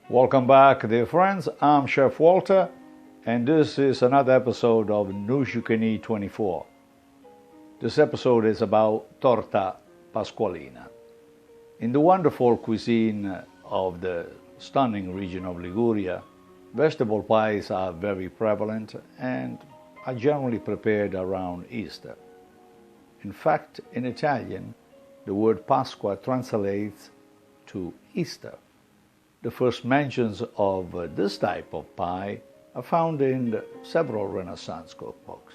Welcome back, dear friends. I'm Chef Walter, and this is another episode of News You Can Eat 24. This episode is about Torta Pasqualina. In the wonderful cuisine of the stunning region of Liguria, vegetable pies are very prevalent and are generally prepared around Easter. In fact, in Italian, the word Pasqua translates to Easter. The first mentions of this type of pie are found in several Renaissance cookbooks.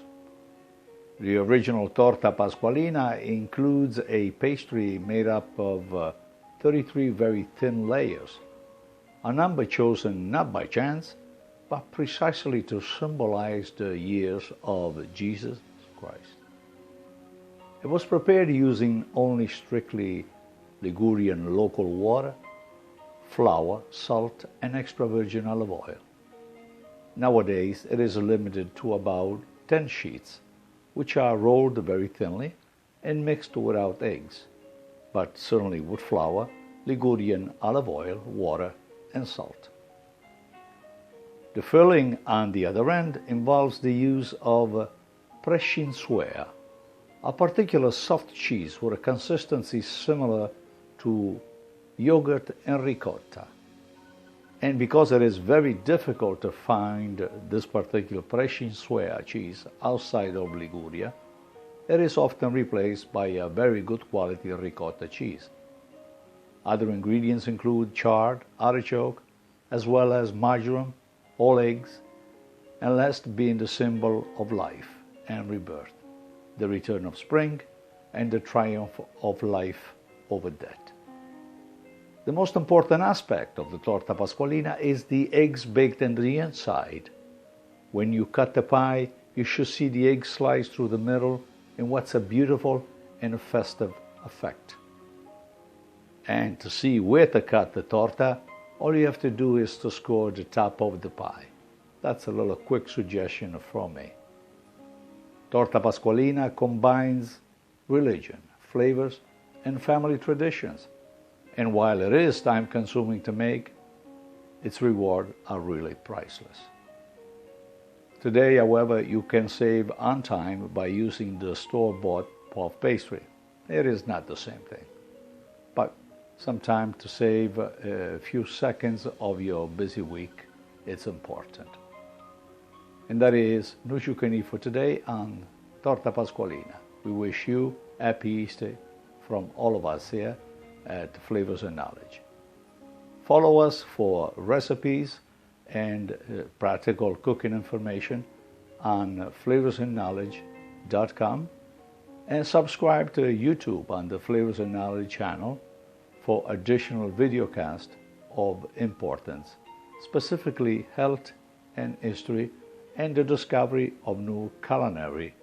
The original Torta Pasqualina includes a pastry made up of 33 very thin layers, a number chosen not by chance, but precisely to symbolize the years of Jesus Christ. It was prepared using only strictly Ligurian local water, flour, salt, and extra virgin olive oil. Nowadays, it is limited to about 10 sheets, which are rolled very thinly and mixed without eggs, but certainly with flour, Ligurian olive oil, water, and salt. The filling on the other end involves the use of peninsula, a particular soft cheese with a consistency similar to yogurt and ricotta. And because it is very difficult to find this particular peninsula cheese outside of Liguria, it is often replaced by a very good quality ricotta cheese. Other ingredients include chard, artichoke, as well as marjoram, all eggs, and last being the symbol of life and rebirth, the return of spring, and the triumph of life over death. The most important aspect of the Torta Pasqualina is the eggs baked in the inside. When you cut the pie, you should see the egg slice through the middle in what's a beautiful and festive effect. And to see where to cut the torta, all you have to do is to score the top of the pie. That's a little quick suggestion from me. Torta Pasqualina combines religion, flavors, and family traditions. And while it is time-consuming to make, its rewards are really priceless. Today, however, you can save on time by using the store-bought puff pastry. It is not the same thing, but some time to save a few seconds of your busy week, it's important. And that is News You Can Eat for today on Torta Pasqualina. We wish you happy Easter from all of us here at Flavors and Knowledge. Follow us for recipes and practical cooking information on flavorsandknowledge.com, and subscribe to YouTube on the Flavors and Knowledge channel for additional videocast of importance, specifically health and history, and the discovery of new culinary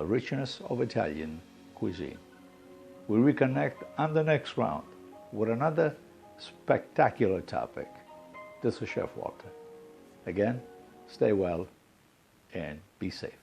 richness of Italian cuisine. We'll reconnect on the next round with another spectacular topic. This is Chef Walter. Again, stay well and be safe.